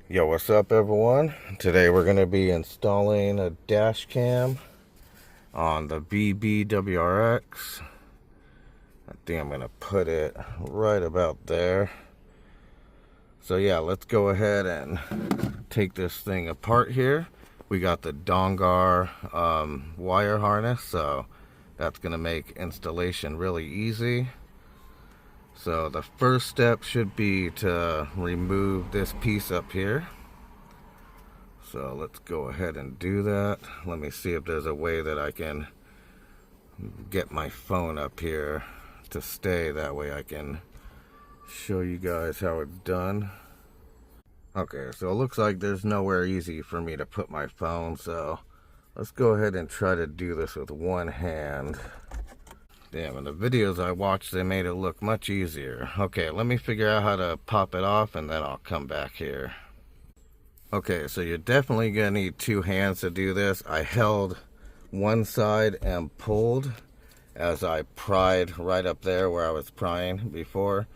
Yo, what's up everyone? Today we're going to be installing a dash cam on the VB WRX. I think I'm going to put it right about there. So yeah, let's go ahead and take this thing apart here. We got the Dongar wire harness, so that's going to make installation really easy. So the first step should be to remove this piece up here. So let's go ahead and do that. Let me see if there's a way that I can get my phone up here to stay. That way I can show you guys how it's done. Okay, so it looks like there's nowhere easy for me to put my phone, so let's go ahead and try to do this with one hand. Damn, in the videos I watched, they made it look much easier. Okay, let me figure out how to pop it off and then I'll come back here. Okay, so you're definitely gonna need two hands to do this. I held one side and pulled as I pried right up there where I was prying before,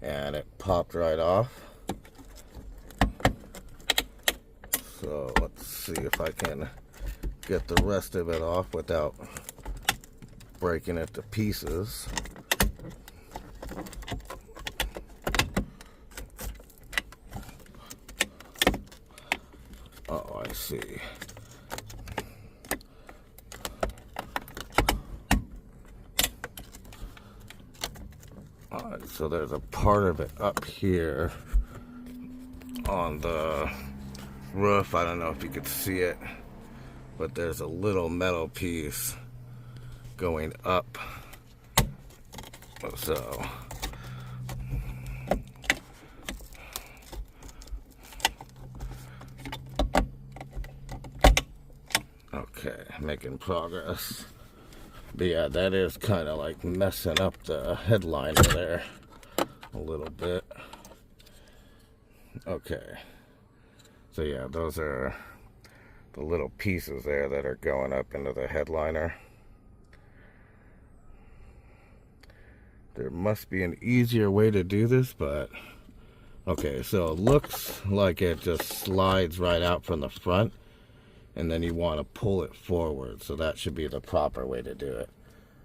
and it popped right off. So let's see if I can get the rest of it off without breaking it to pieces. Oh, I see. Alright, so there's a part of it up here on the roof. I don't know if you could see it, but there's a little metal piece going up. So okay, making progress. But yeah, that is kind of like messing up the headliner there a little bit. Okay, so yeah, those are the little pieces there that are going up into the headliner. There must be an easier way to do this, but okay, so it looks like it just slides right out from the front, and then you want to pull it forward, so that should be the proper way to do it.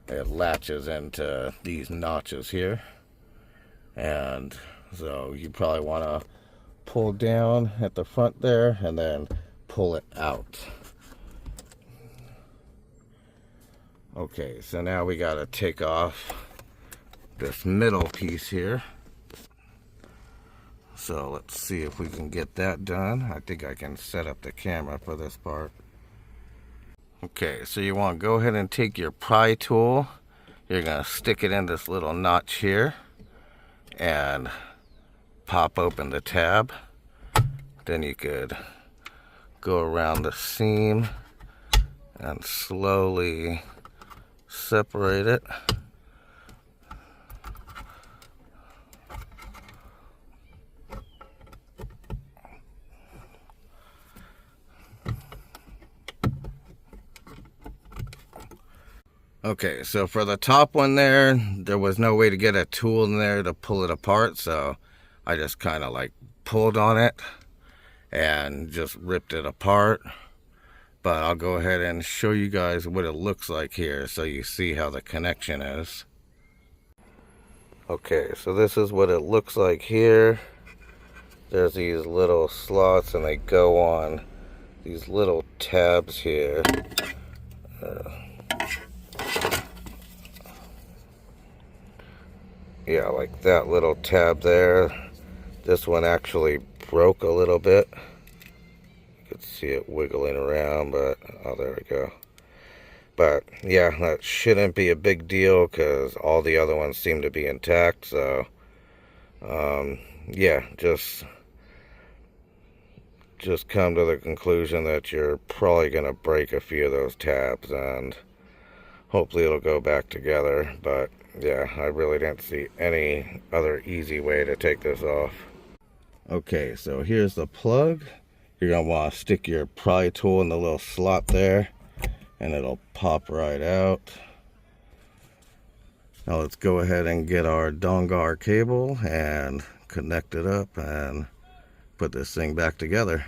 It latches into these notches here, and so you probably want to pull down at the front there and then pull it out. Okay, so now we got to take off this middle piece here. So let's see if we can get that done. I think I can set up the camera for this part. Okay, so you want to go ahead and take your pry tool. You're going to stick it in this little notch here and pop open the tab. Then you could go around the seam and slowly separate it. Okay, so for the top one there was no way to get a tool in there to pull it apart, so I just kind of like pulled on it and just ripped it apart. But I'll go ahead and show you guys what it looks like here so you see how the connection is. Okay, so this is what it looks like here. There's these little slots and they go on these little tabs here. Yeah, like that little tab there. This one actually broke a little bit. You could see it wiggling around, but oh, there we go. But yeah, that shouldn't be a big deal because all the other ones seem to be intact. So yeah, just come to the conclusion that you're probably gonna break a few of those tabs, and hopefully it'll go back together. But yeah, I really didn't see any other easy way to take this off. Okay, so here's the plug. You're gonna want to stick your pry tool in the little slot there and it'll pop right out. Now let's go ahead and get our Dongar cable and connect it up and put this thing back together.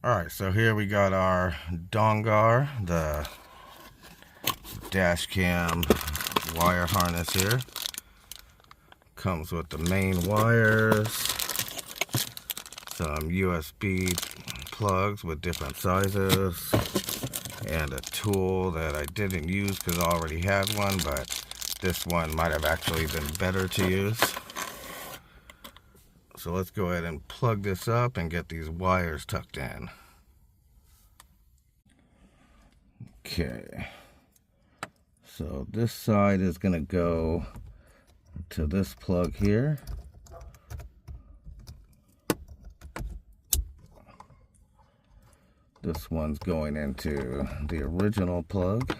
Alright, so here we got our Dongar, the dash cam wire harness here. Comes with the main wires, some USB plugs with different sizes, and a tool that I didn't use because I already had one, but this one might have actually been better to use. So let's go ahead and plug this up and get these wires tucked in. Okay, so this side is going to go to this plug here. This one's going into the original plug.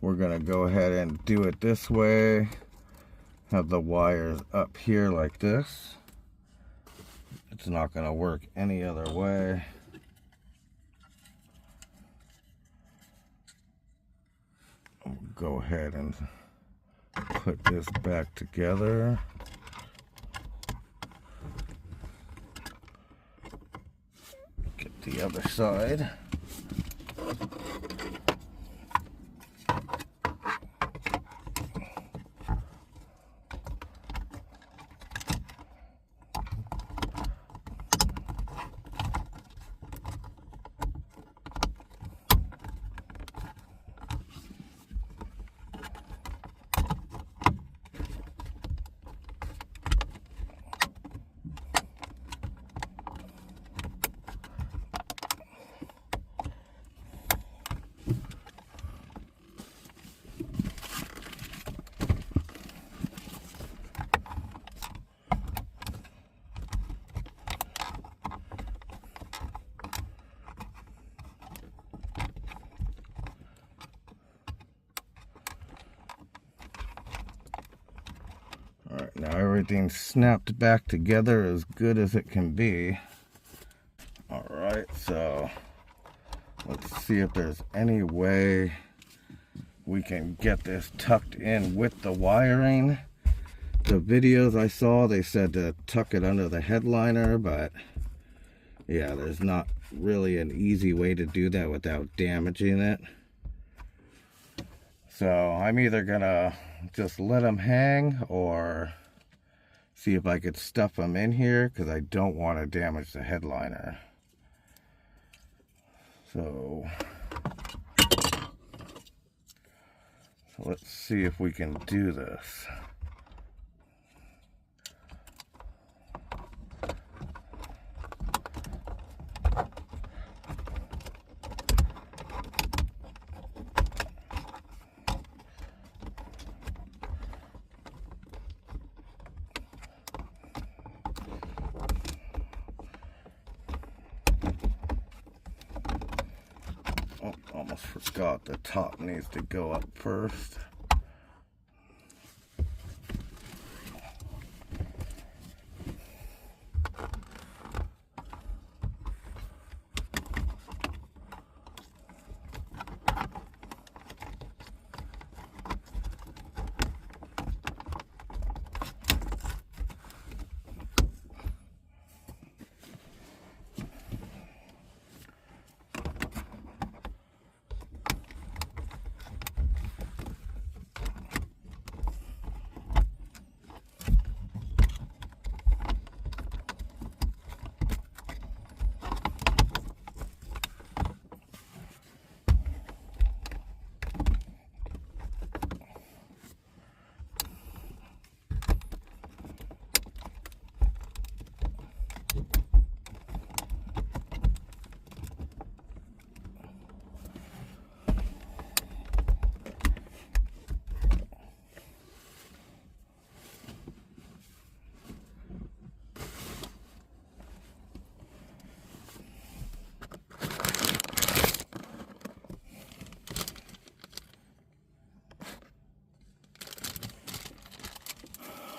We're going to go ahead and do it this way. Have the wires up here like this. It's not going to work any other way. Go ahead and put this back together. Get the other side. Alright, now everything's snapped back together as good as it can be. Alright, so let's see if there's any way we can get this tucked in with the wiring. The videos I saw, they said to tuck it under the headliner, but yeah, there's not really an easy way to do that without damaging it. So I'm either gonna just let them hang or see if I could stuff them in here, because I don't want to damage the headliner. So let's see if we can do this. Oh, almost forgot the top needs to go up first.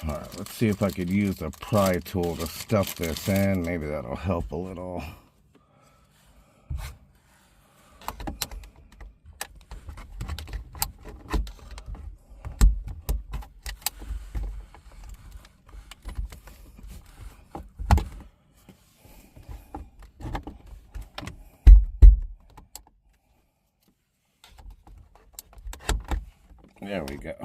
Alright, let's see if I could use a pry tool to stuff this in. Maybe that'll help a little. There we go.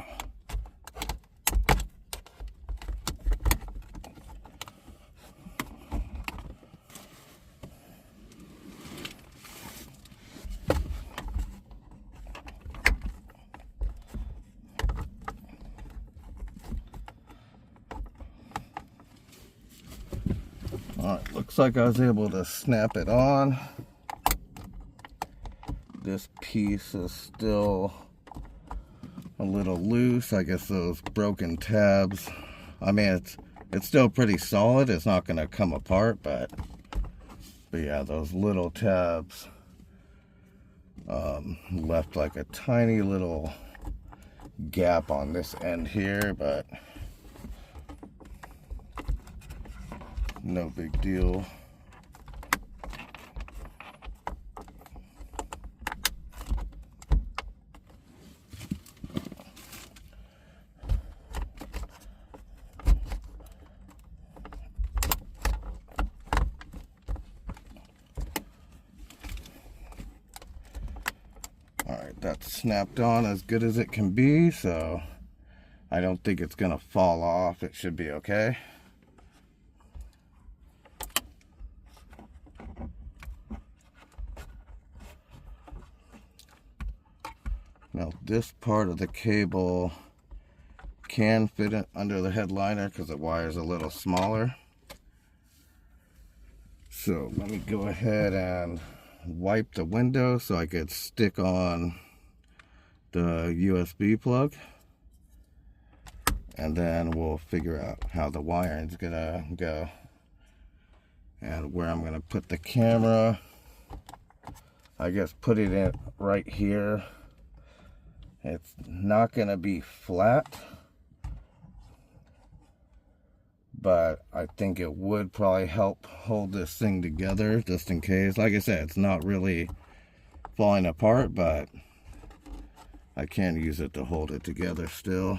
Alright, looks like I was able to snap it on. This piece is still a little loose. I guess those broken tabs. I mean, it's still pretty solid. It's not going to come apart, but yeah, those little tabs left like a tiny little gap on this end here, but no big deal. Alright, that's snapped on as good as it can be, so I don't think it's gonna fall off. It should be okay. Now this part of the cable can fit it under the headliner because the wire is a little smaller. So let me go ahead and wipe the window so I could stick on the USB plug, and then we'll figure out how the wiring's gonna go and where I'm gonna put the camera. I guess put it in right here. It's not gonna be flat, but I think it would probably help hold this thing together just in case. Like I said, it's not really falling apart, but I can use it to hold it together still.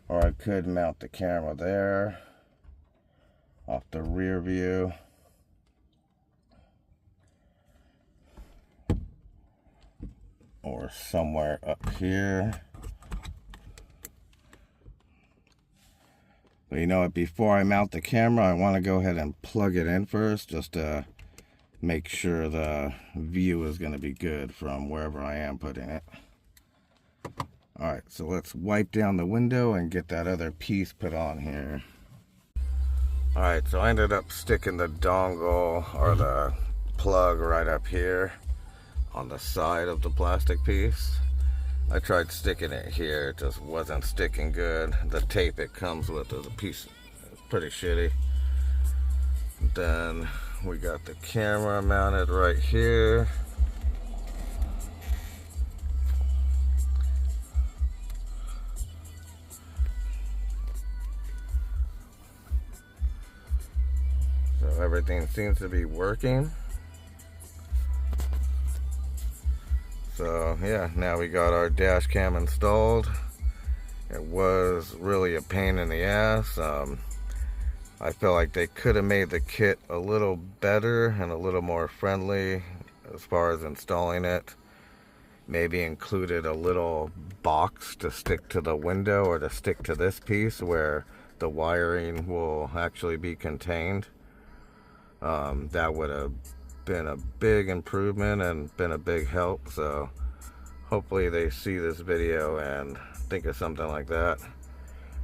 Or I could mount the camera there off the rear view. Or somewhere up here. But you know what, before I mount the camera, I want to go ahead and plug it in first, just to make sure the view is going to be good from wherever I am putting it. Alright, so let's wipe down the window and get that other piece put on here. Alright, so I ended up sticking the dongle or the plug right up here on the side of the plastic piece. I tried sticking it here, it just wasn't sticking good. The tape it comes with is a piece, it's pretty shitty. Then we got the camera mounted right here. So everything seems to be working. So yeah, now we got our dash cam installed. It was really a pain in the ass. I feel like they could have made the kit a little better and a little more friendly as far as installing it. Maybe included a little box to stick to the window or to stick to this piece where the wiring will actually be contained. That would have been a big improvement and been a big help. So hopefully they see this video and think of something like that.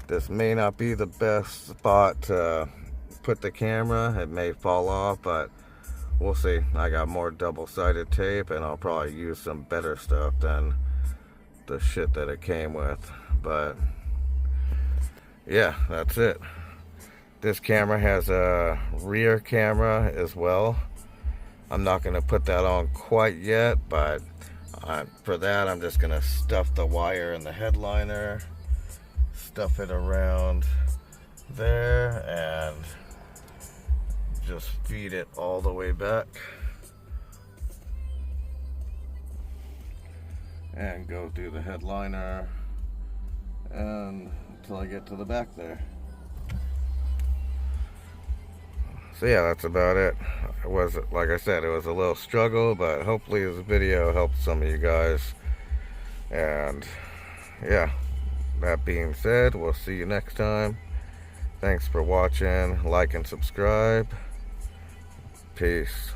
This may not be the best spot to put the camera. It may fall off, but we'll see. I got more double-sided tape and I'll probably use some better stuff than the shit that it came with. But yeah, that's it. This camera has a rear camera as well. I'm not going to put that on quite yet, but for that I'm just going to stuff the wire in the headliner, stuff it around there, and just feed it all the way back and go through the headliner and until I get to the back there. So yeah, that's about it. It was, like I said, it was a little struggle, but hopefully this video helped some of you guys And yeah, that being said, we'll see you next time. Thanks for watching. Like and subscribe. Peace.